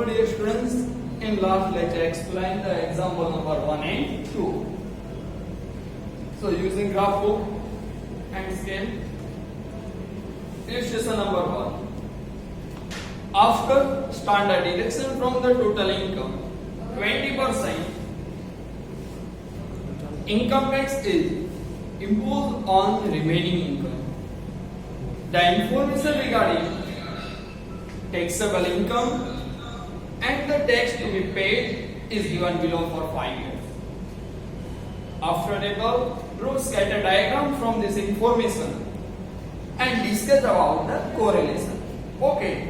Hello dear students, in last lecture explained the example number 1 and 2. So using graph book and scale. Illustration number 1. After standard deduction from the total income, 20% income tax is imposed on remaining income. The information regarding taxable income and the tax to be paid is given below for 5 years. After table, draw scatter diagram from this information and discuss about the correlation. Okay.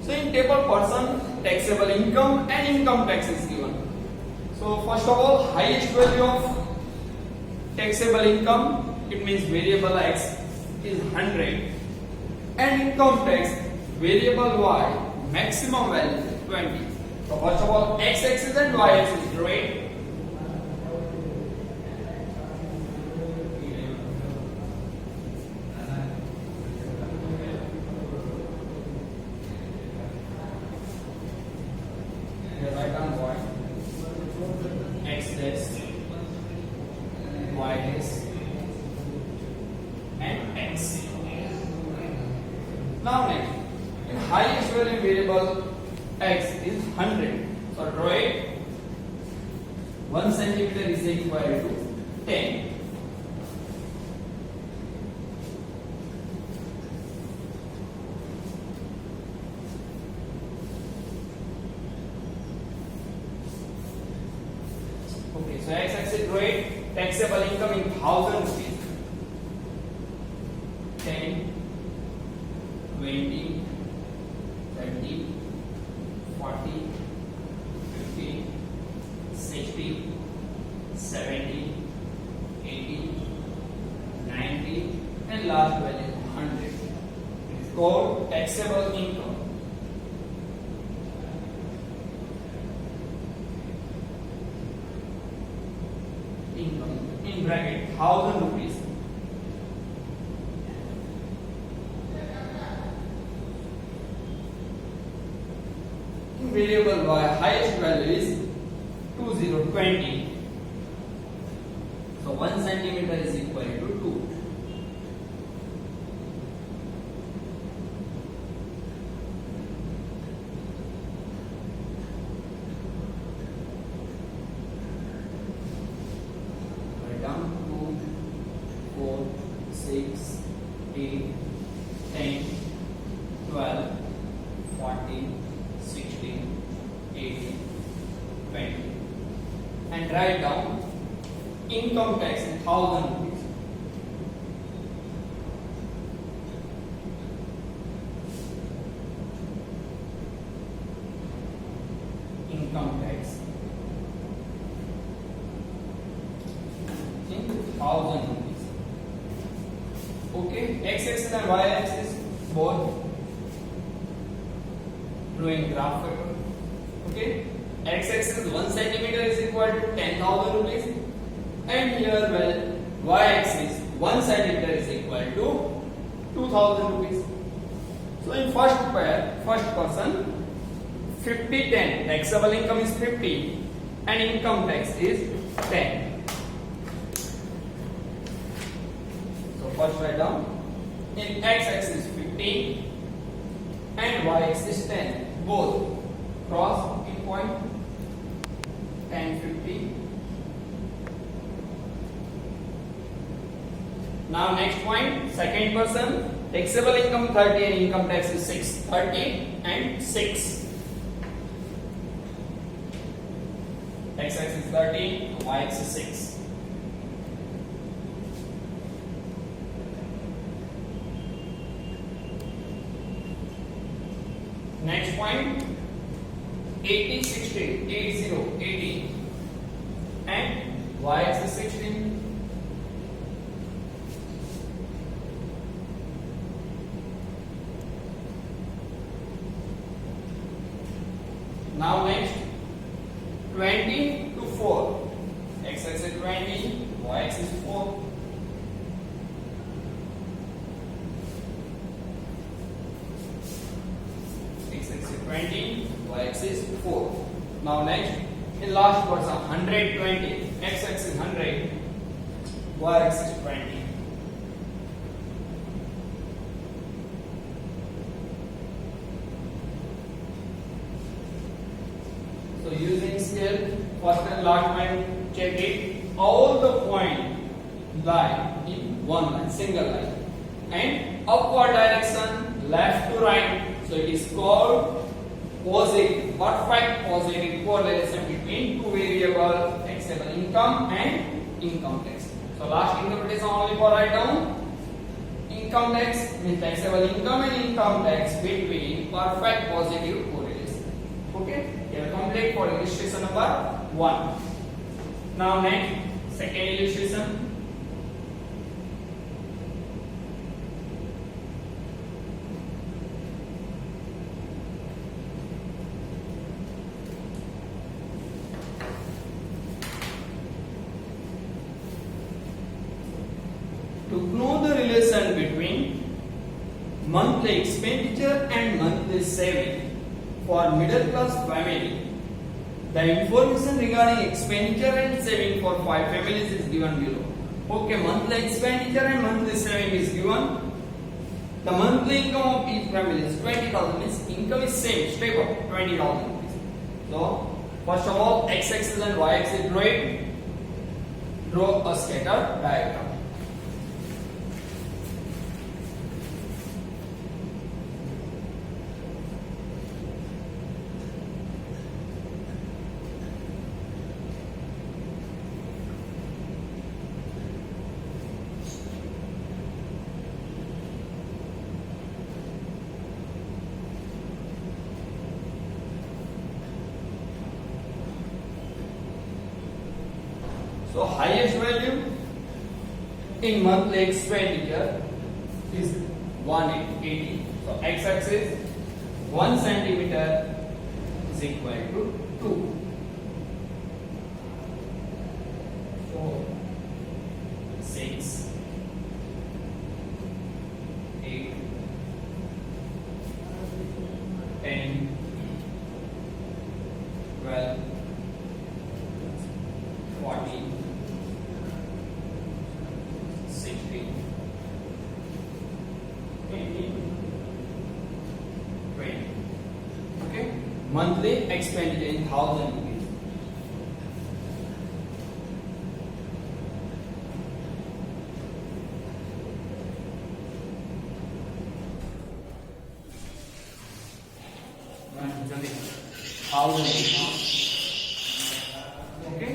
So in table person, taxable income and income tax is given. So first of all, highest value of taxable income, it means variable X is 100 and income tax variable Y maximum value 20. So first of all, X axis and Y axis draw it. Write down Y, X dash, Y dash, and X. Now next, in highest value variable X is 100. So draw it. 1 centimeter is equal to 10. Okay, so X axis draw it. Taxable income in 1000 rupees. 10, 20, 30, 40, 50, 60, 70, 80, 90, and last value 100. It is called taxable income. Income in bracket 1000 rupees. Variable Y highest value is 2020. So 1 centimeter is equal to 2. Write down 2, 4, 6, 8, 10, 12, 14, 16, 18, 20, and write down income tax in 1000 rupees. Income tax in 1000 rupees. Okay, X axis and Y axis both drawing graph paper. Okay, X axis 1 centimeter is equal to 10,000 rupees, and here well Y axis 1 centimeter is equal to 2,000 rupees. So in first pair, first person, 50, 10, taxable income is 50 and income tax is 10. So first write down, in X axis 50 and Y axis 10. Both cross in point 10, 50. Now next point, second person, taxable income 30 and income tax is 6. 30 and 6. X axis 30, Y axis 6. Next point, 80, 16, 80, 80, and Y axis 16. Now next, 20 to 4, X axis 20, Y axis 4. X axis 20, y-axis 4. Now next, in last person 120, x-axis 100, y-axis 20. So using scale, first and last point, check it. All the points lie in one line, single line, and upward direction, left to right. So it is called positive, perfect positive correlation between two variables, taxable income and income tax. So last interpretation only for write down. Income tax means taxable income and income tax between perfect positive correlation. Okay, here complete for illustration number 1. Now next, second illustration. To know the relation between monthly expenditure and monthly saving for middle class family, the information regarding expenditure and saving for 5 families is given below. Okay, monthly expenditure and monthly saving is given. The monthly income of each family is 20,000, means income is same, stable, 20,000 rupees. So, first of all, x-axis and y-axis draw a scatter diagram. So highest value in monthly expenditure is 180. So x-axis 1 centimeter is equal to 2. 4, 6, 8, 10, 12, 14, 16, 18, 20. Okay? Monthly expenditure in 1,000 rupees. Okay?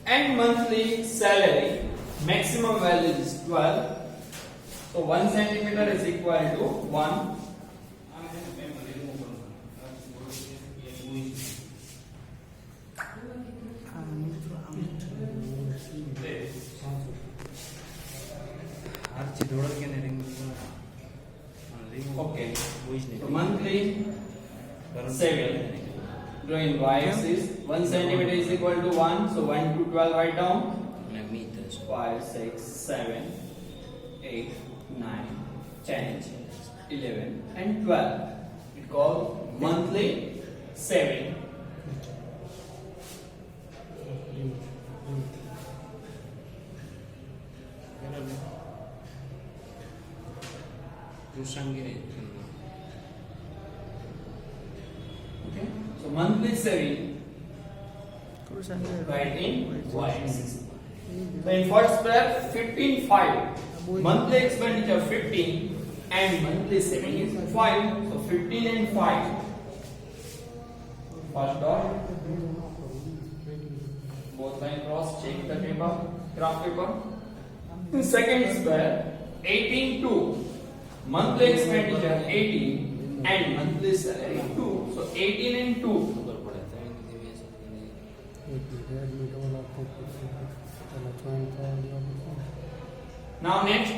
And monthly salary maximum value is 12. So 1 centimeter is equal to 1. Okay. So monthly saving. Drawing y-axis, 1 centimeter is equal to 1. So 1 to 12 write down. 5, 6, 7, 8, 9, 10, 11 and 12. It called monthly saving. Okay. So monthly saving right in y-axis. So in first pair 15,500. Monthly expenditure 15 and monthly saving is 5. So 15 and 5. First dot. Both line cross, check the paper, graph paper. In second square 18,200. Monthly expenditure 18 and monthly salary 2. So 18 and 2. Now next,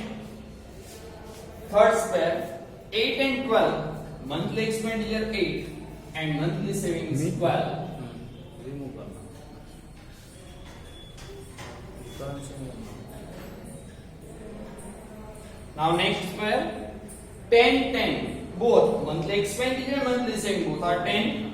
third square 8 and 12. Monthly expenditure 8 and monthly savings 12. Now next square 10, 10. Both monthly expenditure and monthly saving both are 10.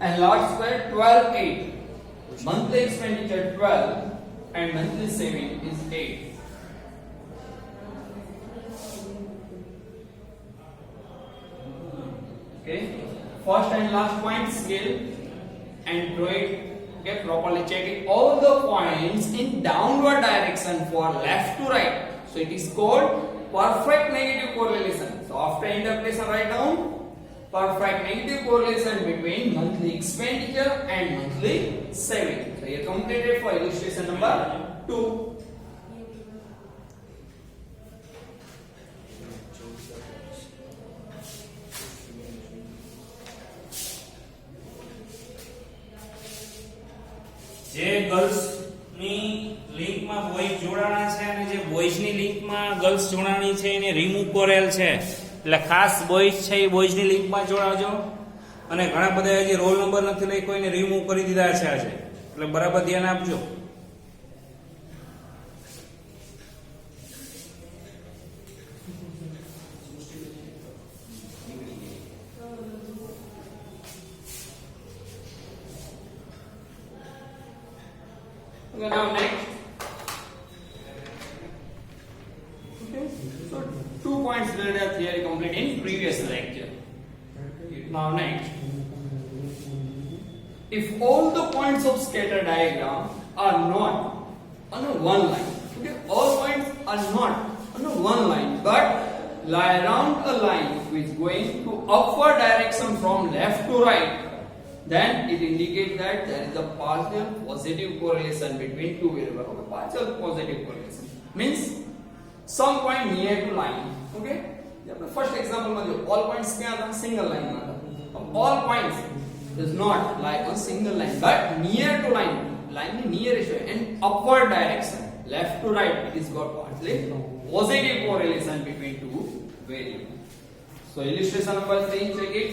and last square 12 8. Monthly expenditure 12 and monthly saving is 8. Okay, first and last point scale and draw it. Okay, properly check it all the points in downward direction for left to right. So it is called perfect negative correlation. So after interpolation write down perfect negative correlation between monthly expenditure and monthly saving. So here completed for illustration number 2. જે girls ની link માં boys જોડાણા છે અને જે boys ની link માં girls જોડાણી છે એને રિમૂવ કરેલ છે એટલે ખાસ બોયઝ છે એ બોયઝ ની લિંક માં જોડાજો અને ઘણા બધા જે રોલ નંબર નથી લખ્યો એને રિમૂવ કરી દીધા છે આજે એટલે બરાબર ધ્યાન આપજો. Okay, now next. Okay, so 2 points that are theory complete in previous lecture. Now next, if all the points of scatter diagram are not on a one line, okay, all points are not on a one line, but lie around a line which is going to upward direction from left to right, then it indicates that there is a partial positive correlation between two variables. Okay, partial positive correlation means some point near to line. Okay, first example में जो all points क्या था single line में था. अब all points does not lie on single line but near to line. Line में near is and upward direction left to right. It is got partially positive correlation between two variables. So illustration number 3 check it.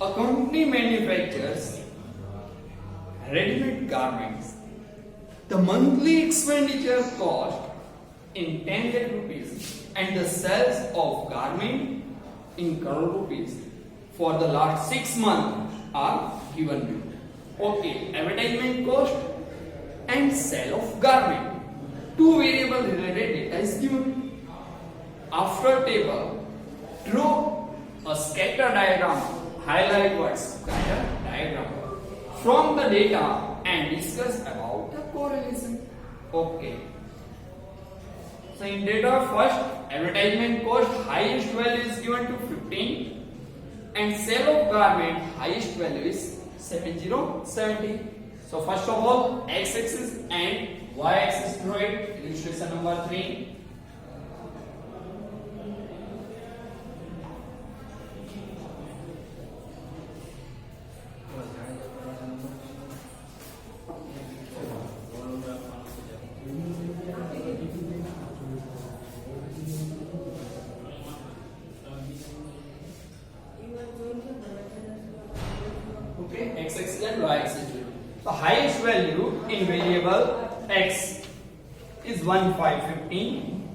A company manufactures ready-made garments. The monthly expenditure cost in 10 lakh rupees and the sales of garment in crore rupees for the last 6 months are given you. Okay, advertisement cost and sale of garment. Two variable related data is given. After table, draw a scatter diagram. Highlight words scatter diagram from the data and discuss about the correlation. Okay. So in data first advertisement cost highest value is given to 15 and sale of garment highest value is 7070. So first of all x axis and y axis draw it. Illustration number 3. Okay, x axis and y axis. The highest value in variable x is 1515.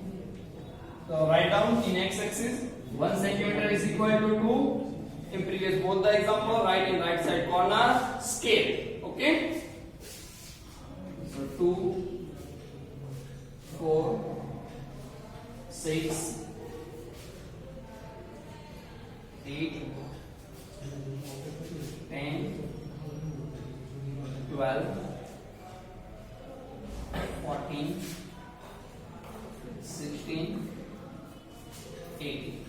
So write down in x axis 1 centimeter is equal to 2. In previous both the example write in right side corner scale. Okay. So 2, 4, 6, 8, 10, 12, 14, 16, 18.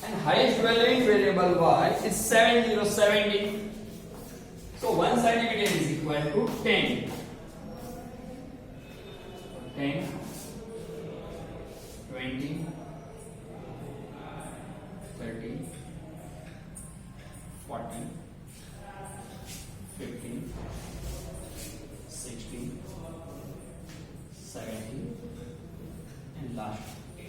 And highest value in variable y is 7070. So 1 centimeter is equal to 10. 10, 20, 30, 40, 15, 16, 17, and last 8.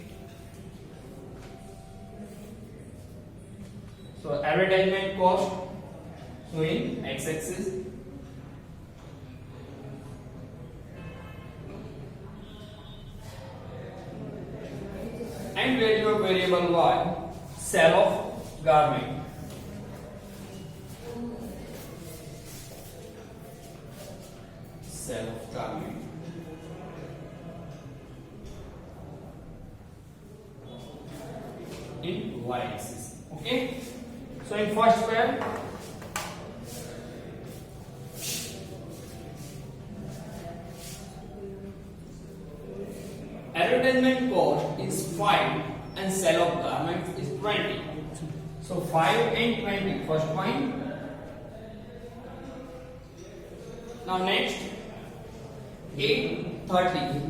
So advertisement cost, so in x-axis, and value of variable y, sale of garment. cell of garment. In y axis. Okay, so in first pair, advertisement cost is 5 and sale of garments is 20. So 5 and 20 first point. Now next 8 30.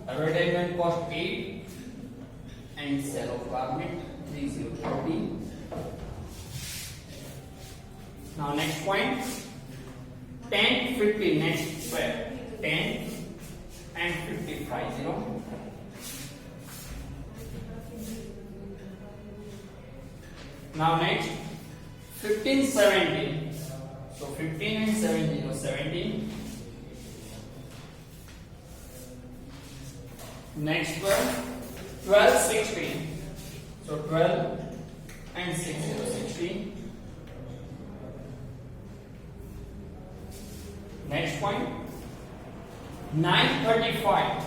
Advertisement cost 8 and sale of garment 30 30. Now next point 10 50 next pair 10 and 55 0. Now next 15 17. So 15 and 17 or 17. Next one 12 16. So 12 and 60 16. Next point 9 35.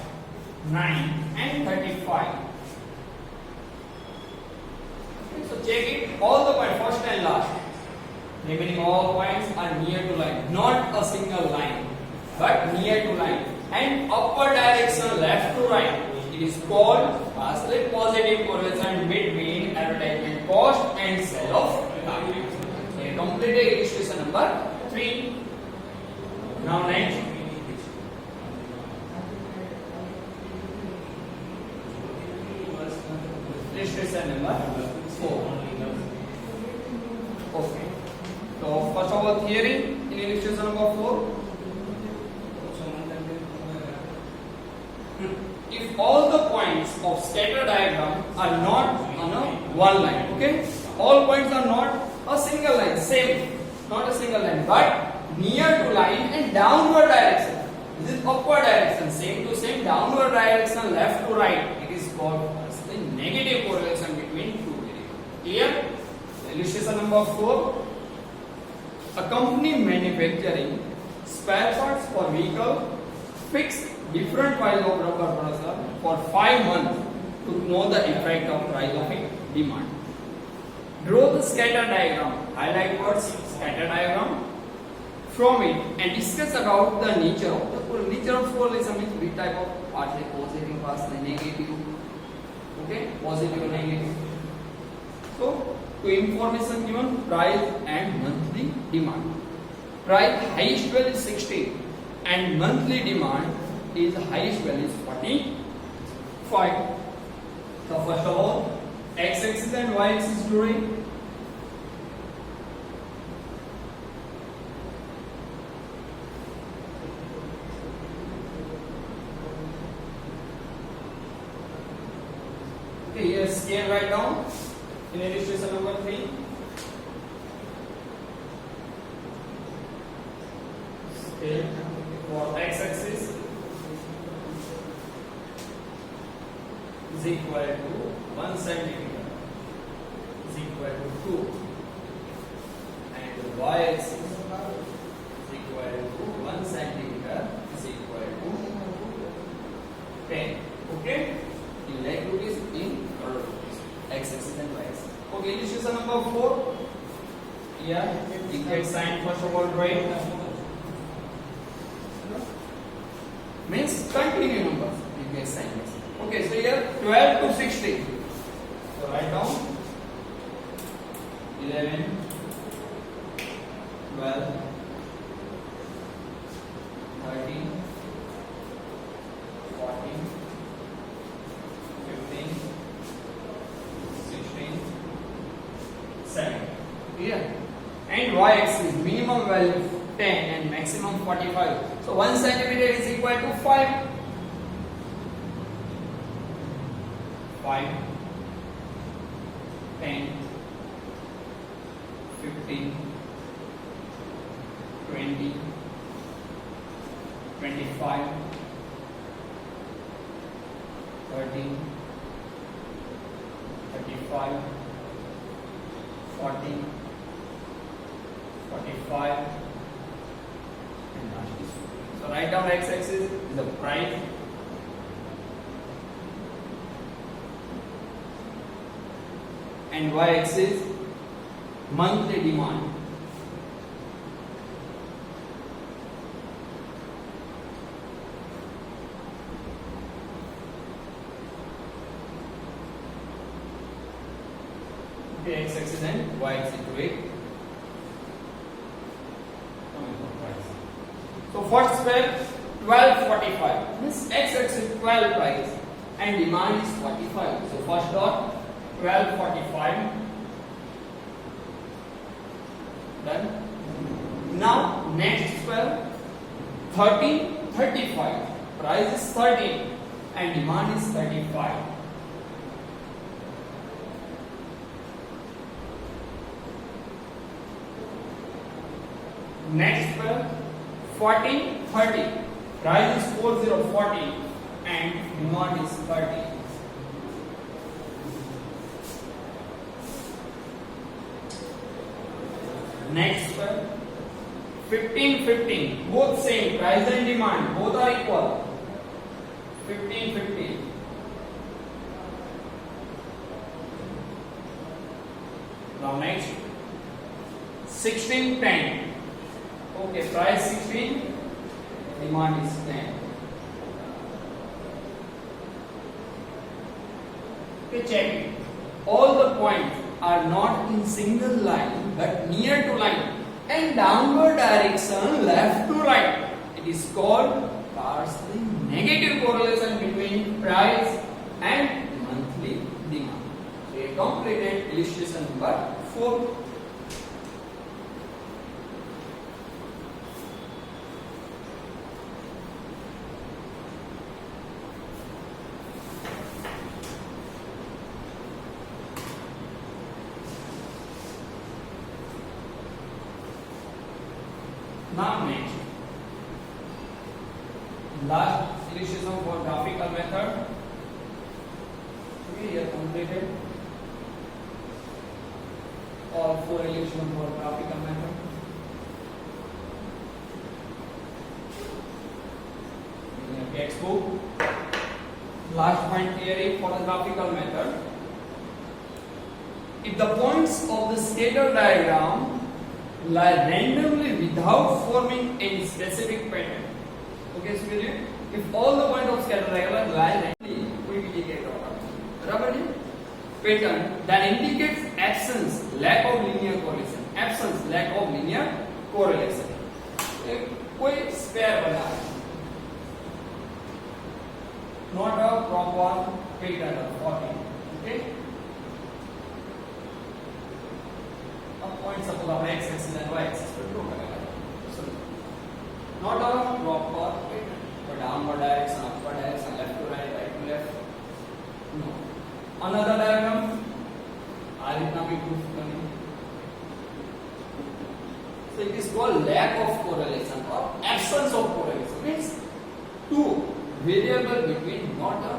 9 and 35. So check it, all the points, first and last. Remaining all points are near to line, not a single line, but near to line. And upper direction, left to right, it is called partially positive correlation between advertisement cost and sale of garment. So you completed illustration number 3. Now next. Illustration number 4. Okay. So first of all theory in illustration number 4. If all the points of scatter diagram are not on a one line, okay? All points are not a single line, same, not a single line, but near to line and downward direction. This is upward direction, same to same, downward direction, left to right. It is called the negative correlation between two variables. Clear? Illustration number 4. A company manufacturing spare parts for vehicle fixed different price of rubber brusher for 5 months to know the effect of price of demand. Draw the scatter diagram. Highlight words scatter diagram. From it and discuss about the nature of correlation means which type of parts like positive parts, negative. Okay, positive or negative. So to information given price and monthly demand. Price highest value is 60 and monthly demand is highest value is 45. So first of all, x axis and y axis drawing. Okay, here scale right down in illustration number 3. Scale for x axis is equal to 1 centimeter is equal to 2 and y axis is equal to 1 centimeter is equal to 10. Okay, in leg rupees, in crore rupees, x axis and y axis. Okay, illustration number 4. Here equate sign first of all drawing means continuing numbers. Equate sign. Okay, so here 12 to 16. So write down 11, 12, 13, 14, 15, 16, 7. Clear? And y axis minimum value 10 and maximum 45. So 1 centimeter is equal to 5. 5, 10, 15, 20, 25, 30, 35, 40, 45, and last is 2. So write down x-axis is the price. And y-axis monthly demand. Okay, x-axis and y-axis rate. So first spell 1245. This x-axis 12 price and demand is 45. So first dot 1245. Done. Now next spell 1335. Price is 13 and demand is 35. Next spell 1430. Price is 4040 and demand is 30. Next spell 1515. Both same price and demand, both are equal. 1515. Now next 1610. Okay, price 16, demand is 10. Okay, check it. All the points are not in single line but near to line and downward direction left to right. It is called partially negative correlation between price and monthly demand. So we completed illustration number 4. Now next, last illustration for graphical method. Okay, here completed. All 4 illustrations for graphical method. In your textbook. Last point theory for the graphical method. If the points of the scatter diagram lie randomly without forming any specific pattern. Okay, so if all the points of scatter diagram lie randomly, कोई भी जगह होगा, बराबर है? Pattern that indicates absence, lack of linear correlation. Absence, lack of linear correlation. कोई spare बना है. Not a proper pattern of 40. Okay. Point suppose our x-axis and y-axis पर draw करेगा. So not a proper pattern, but downward direction, upward direction, left to right, right to left. No. Another diagram. आ इतना भी proof करनी. So it is called lack of correlation or absence of correlation. Means two variable between not a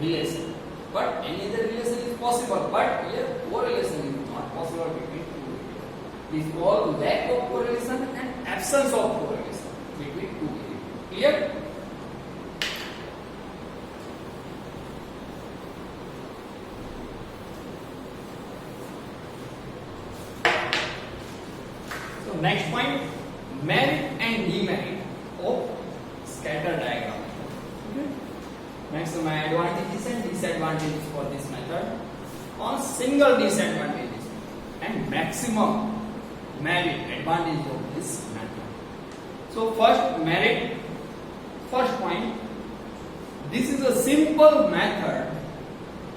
relation, but any other relation is possible. But here correlation is not possible between. Is called lack of correlation and absence of correlation between two variables. Clear? So next point, merit and demerit of scatter diagram. Okay. Maximum advantages and disadvantages for this method on single disadvantages and maximum merit advantage of this method. So first merit, first point, this is a simple method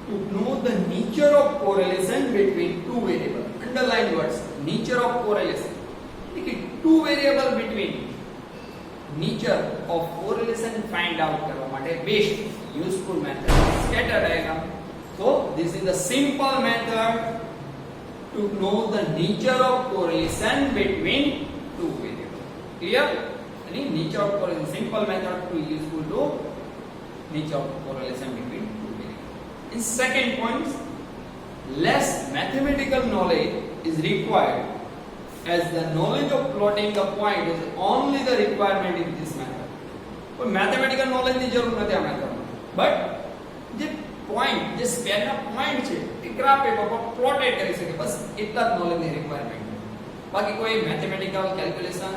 to know the nature of correlation between two variables. Underline words, nature of correlation. Two variable between nature of correlation find out કરવા માટે best useful method scatter diagram. So this is the simple method to know the nature of correlation between two variables. Clear? Any nature of correlation, simple method to useful to nature of correlation between two variables. In second point, less mathematical knowledge is required as the knowledge of plotting the point is only the requirement in this method. કોઈ mathematical નોલેજની જરૂર નથી આ મેથડમાં, but જે point જે સ્ક્વેરના point છે એ graph paper પર પ્લોટેડ કરી શકે, બસ એટલા જ નોલેજની રિક્વાયરમેન્ટ છે. બાકી કોઈ મેથેમેટિકલ કેલ્ક્યુલેશન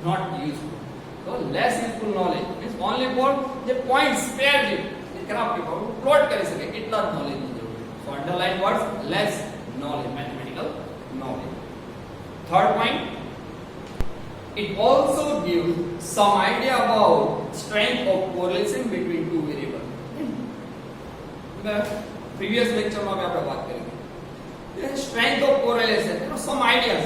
નોટ યુઝફુલ. તો less useful knowledge means only for જે પોઈન્ટ સ્ક્વેર છે એ ગ્રાફ પેપર પર પ્લોટ કરી શકે એટલા જ નોલેજની જરૂર છે. So underline words less knowledge, mathematical knowledge. Third point, it also gives some idea about strength of correlation between two variables. The previous lecture में આપણે વાત કરી હતી strength of correlation, some ideas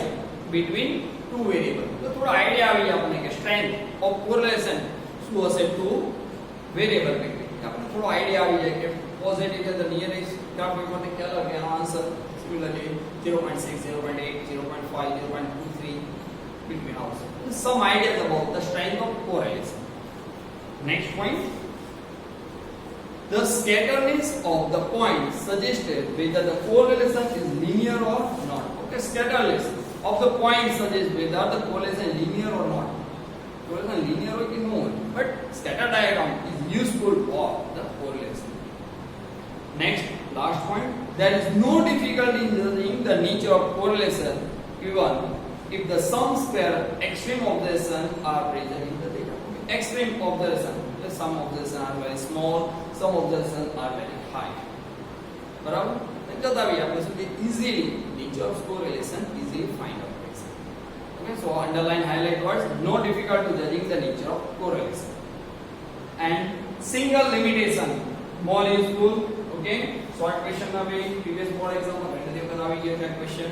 between two variables. તો થોડો idea આવી જાય આપણને કે strength of correlation શું હશે two variable between. આપણને થોડો આઈડિયા આવી જાય કે પોઝિટિવ છે તો નિયરેસ્ટ ગ્રાફ માંથી ખ્યાલ આવે કે આનો answer similarly 0.6, 0.8, 0.5, 0.23 between also. Some ideas about the strength of correlation. Next point, the scatterness of the point suggested whether the correlation is linear or not. Okay, scatterness of the point suggests whether the correlation is linear or not. Correlation linear or no, but scatter diagram is useful for the correlation. Next, last point, there is no difficulty in judging the nature of correlation even if the some square extreme observations are present in the data. Extreme observation, some observations are very small, some observations are very high. બરાબર? જતા भी આપણે શું કે easily nature of correlation easily find out. Okay, so underline highlight words, no difficult to judging the nature of correlation. And single limitation, more useful. Okay, short question में भी previous board exam में पहले देखा था ये क्या question,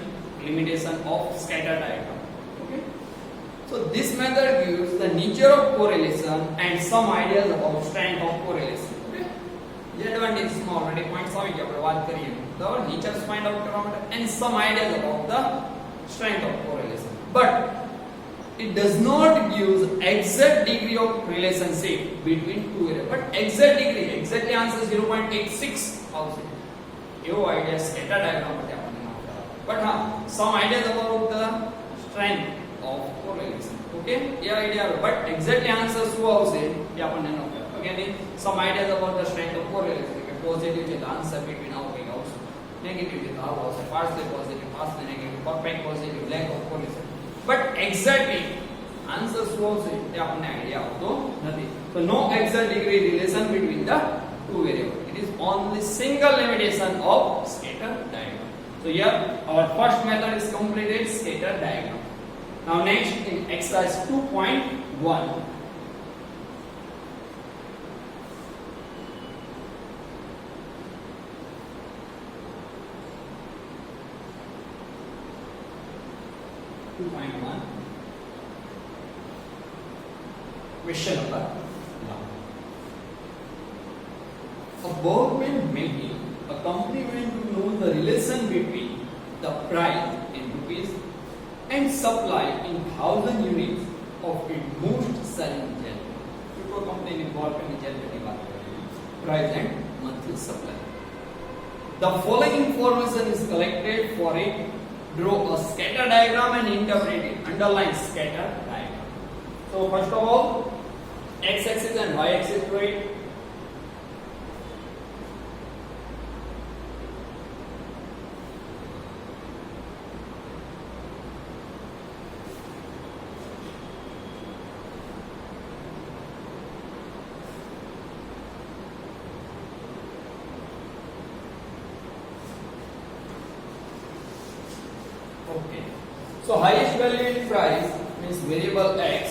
limitation of scatter diagram. Okay, so this method gives the nature of correlation and some ideas about strength of correlation. Okay, ये advantage में already points આવી ગયા આપણે વાત કરીએ the natures find out કરવા માટે and some ideas about the strength of correlation, but it does not give exact degree of relationship between two variables. But exact degree, exactly answer 0.86 આવશે એવો idea scatter diagram માટે આપણને ન આપે. But હા, some ideas about the strength of correlation. Okay, A idea આવે, but exactly answer શું આવશે એ આપણને ન આપે. Okay, નહીં, some ideas about the strength of correlation કે પોઝિટિવ છે તો આન્સર બીટવીન આવું કંઈક આવશે, નેગેટિવ છે તો આવું આવશે, partially positive, partially negative, perfect positive, lack of correlation. But exactly answer શું આવશે એ આપણને આઈડિયા આવતો નથી. So no exact degree relation between the two variables. It is only single limitation of scatter diagram. So here our first method is completed, scatter diagram. Now next in exercise 2.1. Question number 1. A government meeting, a company went to know the relation between the price in rupees and supply in 1000 units of its most selling gel. People company in government gel की बात कर रहे हैं. Price and monthly supply. The following information is collected for it. Draw a scatter diagram and interpret it. Underline scatter diagram. So first of all, x-axis and y-axis draw it. Okay. So highest value in price means variable x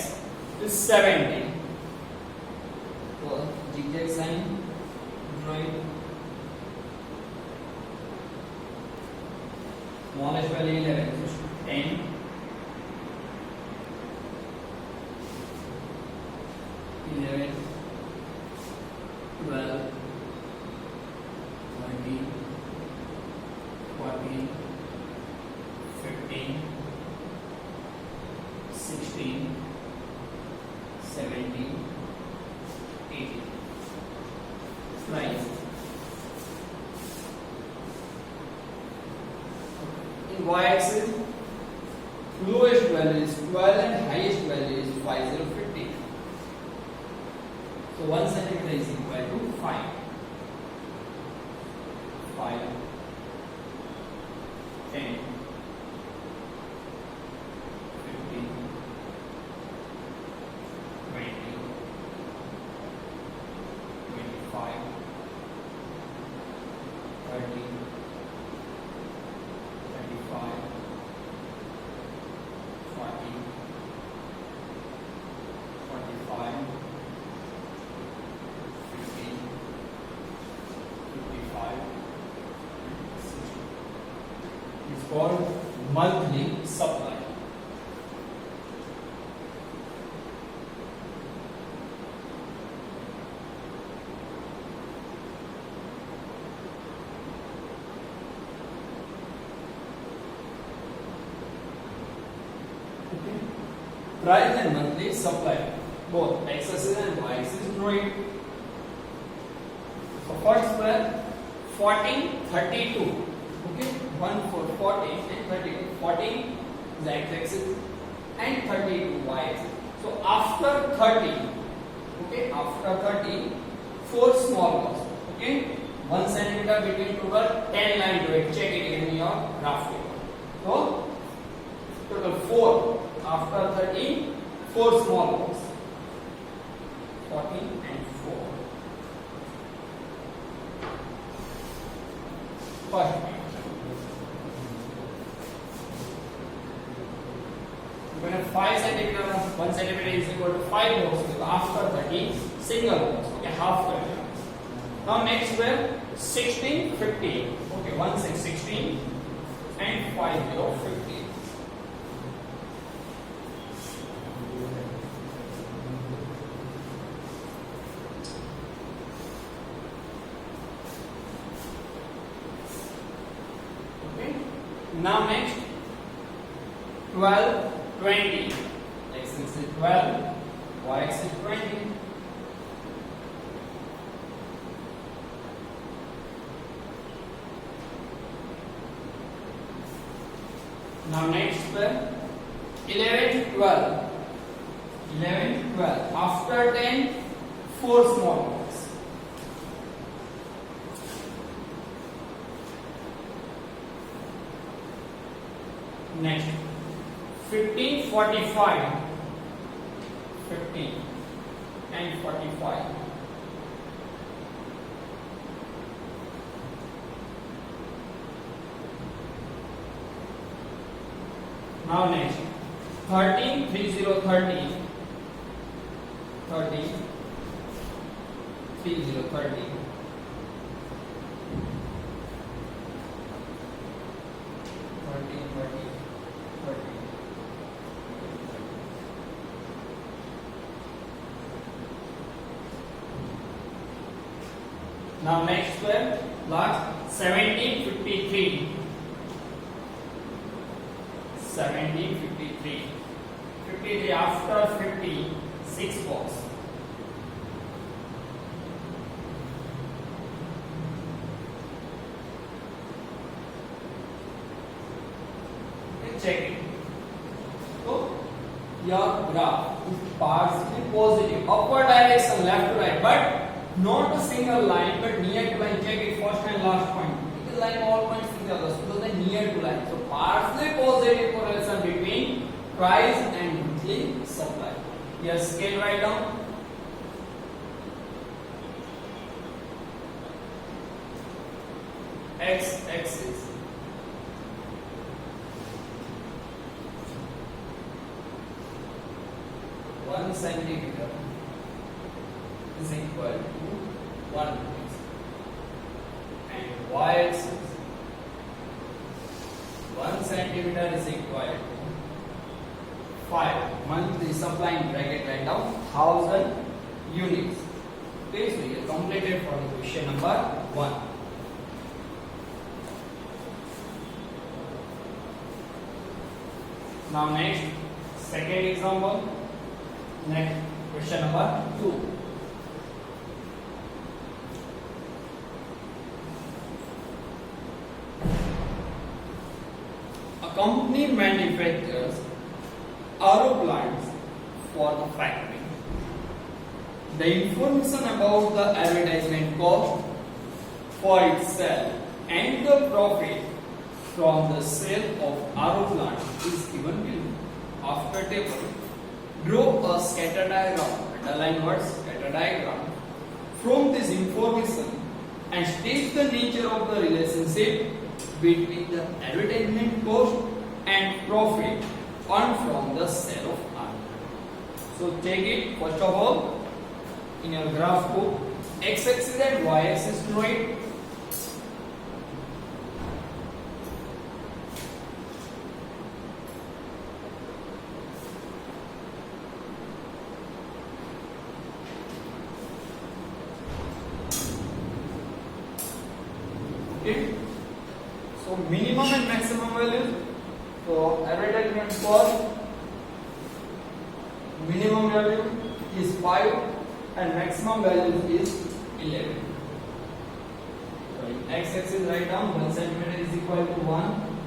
is 70. So zigzag sign, draw it. Smallest value 11, so 10. 11, 12, 13, 14, 15, 16, 17, 18. Price. In y-axis, lowest value is 12 and highest value is 5050. So 1 centimeter is equal to 5. 5, 10, 15, 20, 25, 30, 35, 40, 45, 50, 55, 60. It's called monthly supply. Price and monthly supply, both x-axis and y-axis drawing. So first square 14, 32. Okay, 1 for 14 and 32. 14 is x-axis and 32 y-axis. So after 30, okay, after 30, 4 small balls. Okay, 1 centimeter between total 10 line to it. Check it in your graph paper. So total 4. After 30, 4 small balls. 14 and 4. First point. When a 5 centimeter, 1 centimeter is equal to 5 balls, so after 30, single balls. Okay, half 30. Now next where 16, 15. Okay, 1 6, 16 and 5 0, 15. Now next 12, 20. X-axis is 12, y-axis is 20. Now next 11, 12. 11, 12. After 10, 4 small ones. Next 15, 45. 15 and 45. Now next 13, 30, 30, 30, 30, 30. Now next square, last 1753. 1753. 53 after 50, 6 balls. Check it. So your graph is partially positive, upward direction, left to right, but not a single line, but near to line. Check it, first and last point. It is like all points together, so they are near to line. So partially positive correlation between price and monthly supply. Here scale write down. X axis. One centimeter is equal to 1 rupees, and y-axis 1 centimeter is equal to 5 monthly supply in bracket right now 1000 units. Okay, so you completed for the question number 1. Now next second example. Next question number 2. A company manufactures RO plants for the factory. The information about the advertisement cost for itself and the profit from the sale of RO plant is given below. After table, draw a scatter diagram, underline words scatter diagram from this information and state the nature of the relationship between the advertisement cost and profit earned from the sale of RO. So take it first of all in your graph book, x-axis and y-axis draw it. Okay. So minimum and maximum values. So advertisement cost minimum value is 5 and maximum value is 11. So in x-axis write down 1 centimeter is equal to 1,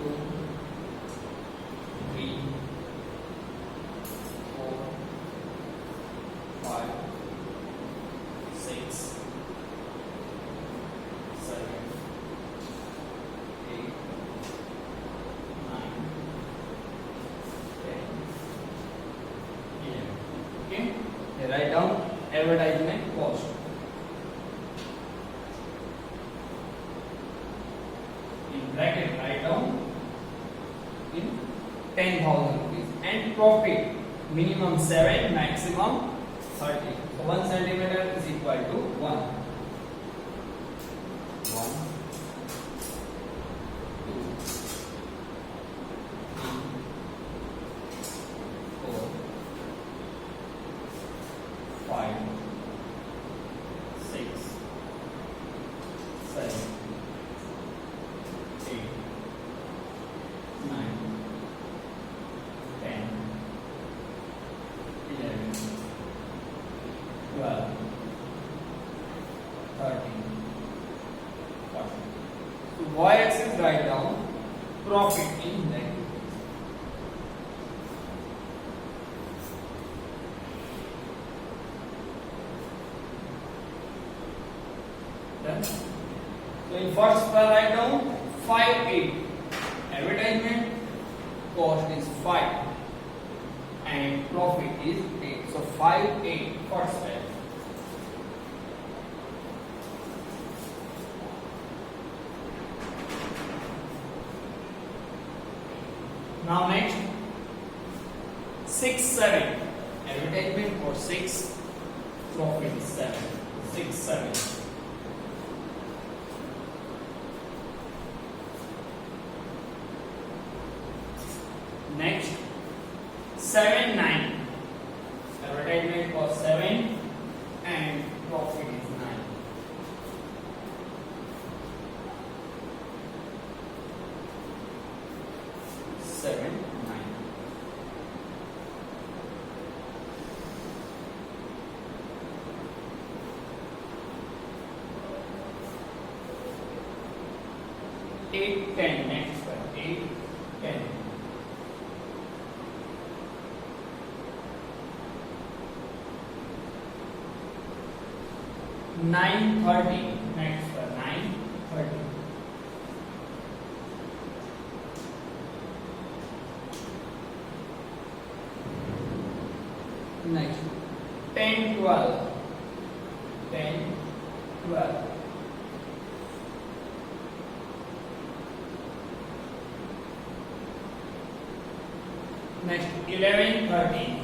2, 3, 4, 5, 6, 7, 8, 9, 10, 11. Okay? They write down advertisement cost. In bracket write down in 10,000 rupees and profit minimum 7, maximum 30. So 1 centimeter is equal to 1. 1, 2, 3, 4, 5, 6, 7, 8, 9, 10, 11, 12, 13, 14. So y-axis write down profit in negative. Done. So in first bar write down 5.8. Advertisement cost is 5 and profit is 8. So 5.8 first step. Now next 6.7. Advertisement for 6, profit is 7. 6.7. Next 7.9. Advertisement for 7 and profit is 9. Seven, 9. Eight, 10. Next one. 8, 10. 9:30. Next one. 9:30. Next 10, 12. 10, 12. Next 11, 13.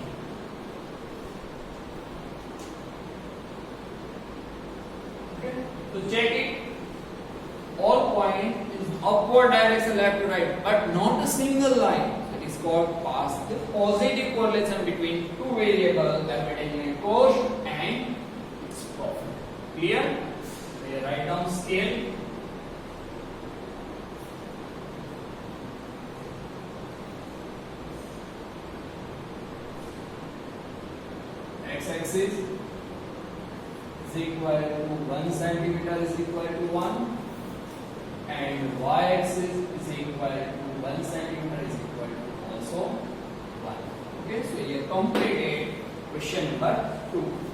Okay. So check it. All point is upward direction, left to right, but not a single line. It is called past the positive correlation between two variables, advertisement cost and its profit. Clear? So you write down scale. X-axis is equal to 1 centimeter is equal to 1 and y-axis is equal to 1 centimeter is completed question number 2.